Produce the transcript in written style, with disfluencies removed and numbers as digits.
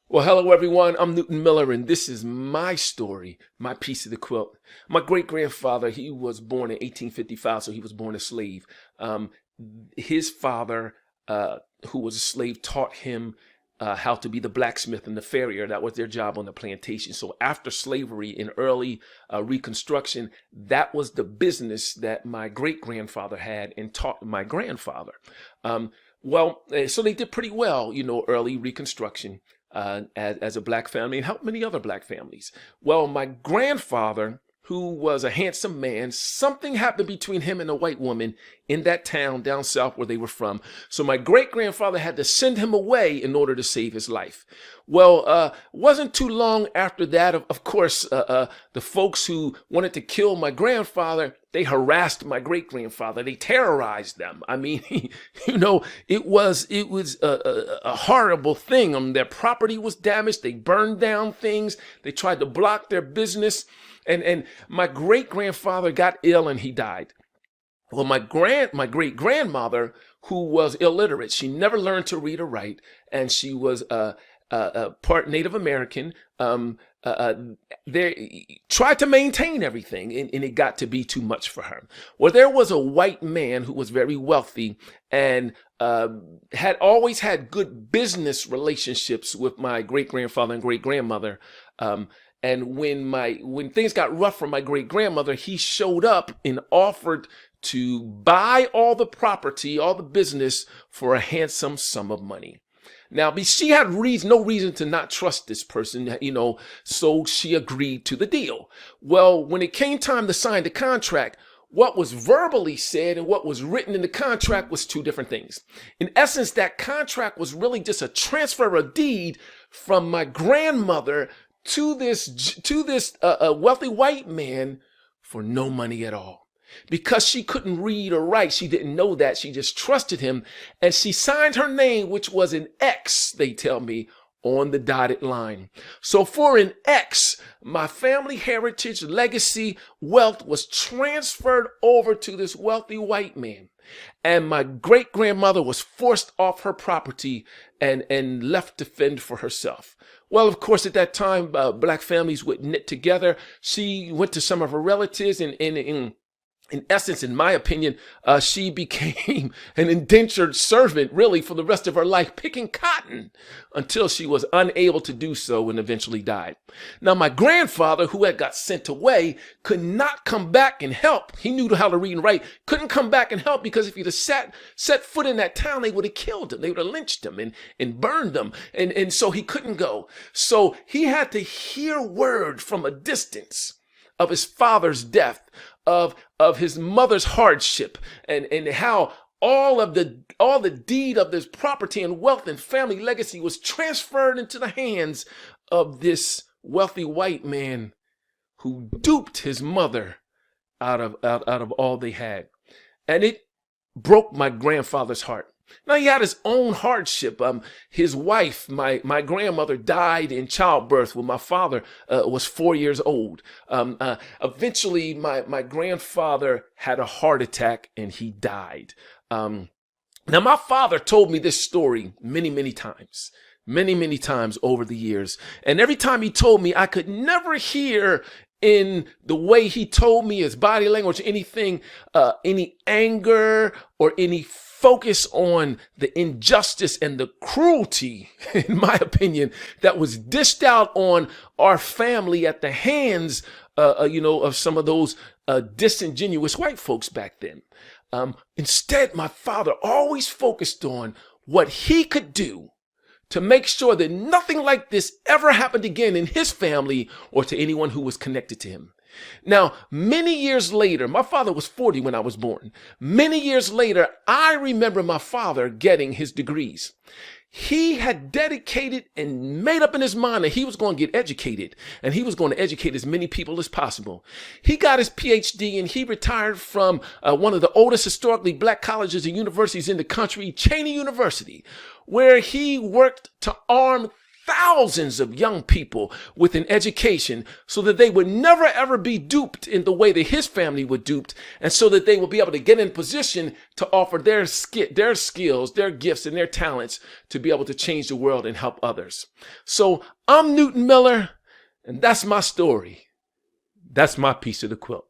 Well, hello everyone. I'm Newton Miller, and this is my story, my piece of the quilt. My great grandfather, he was born in 1855, so he was born a slave. Um, his father, who was a slave, taught him how to be the blacksmith and the farrier. That was their job on the plantation. So after slavery in early Reconstruction, that was the business that my great grandfather had and taught my grandfather. So they did pretty well, early Reconstruction as a black family and helped many other black families. Well, my grandfather, who was a handsome man, something happened between him and a white woman in that town down south where they were from. So my great grandfather had to send him away in order to save his life. Well, wasn't too long after that, of course, the folks who wanted to kill my grandfather, they harassed my great grandfather. They terrorized them. I mean, it was a horrible thing. Their property was damaged. They burned down things. They tried to block their business. And my great grandfather got ill and he died. Well, my great grandmother, who was illiterate, she never learned to read or write, and she was part Native American. They tried to maintain everything, and it got to be too much for her. Well, there was a white man who was very wealthy and had always had good business relationships with my great grandfather and great grandmother. And when things got rough for my great grandmother, he showed up and offered to buy all the property, all the business for a handsome sum of money. Now, she had no reason to not trust this person, so she agreed to the deal. Well, when it came time to sign the contract, what was verbally said and what was written in the contract was two different things. In essence, that contract was really just a transfer of deed from my grandmother to this wealthy white man for no money at all. Because she couldn't read or write, she didn't know that. She just trusted him, and she signed her name, which was an X, they tell me, on the dotted line. So for an X, my family heritage, legacy, wealth was transferred over to this wealthy white man. And my great grandmother was forced off her property and left to fend for herself. Well, of course, at that time, black families would knit together. She went to some of her relatives, and in essence, in my opinion, she became an indentured servant, really, for the rest of her life, picking cotton until she was unable to do so and eventually died. Now, my grandfather, who had got sent away, could not come back and help. He knew how to read and write, couldn't come back and help, because if he'd have set foot in that town, they would have killed him. They would have lynched him and burned him. And so he couldn't go. So he had to hear word from a distance of his father's death, of his mother's hardship, and how all the deed of this property and wealth and family legacy was transferred into the hands of this wealthy white man who duped his mother out of all they had. And it broke my grandfather's heart. Now, he had his own hardship. His wife, my grandmother, died in childbirth when my father was 4 years old. Eventually, my grandfather had a heart attack and he died. Now, my father told me this story many times. Many times over the years. And every time he told me, I could never hear in the way he told me, his body language, anything, any anger or any focus on the injustice and the cruelty, in my opinion, that was dished out on our family at the hands, of some of those disingenuous white folks back then. Instead, my father always focused on what he could do to make sure that nothing like this ever happened again in his family or to anyone who was connected to him. Now, many years later, my father was 40 when I was born. Many years later, I remember my father getting his degrees. He had dedicated and made up in his mind that he was going to get educated, and he was going to educate as many people as possible. He got his PhD and he retired from one of the oldest historically black colleges and universities in the country, Cheney University, where he worked to arm thousands of young people with an education so that they would never ever be duped in the way that his family were duped, and so that they will be able to get in position to offer their skills, their gifts, and their talents to be able to change the world and help others. So I'm Newton Miller, and that's my story. That's my piece of the quilt.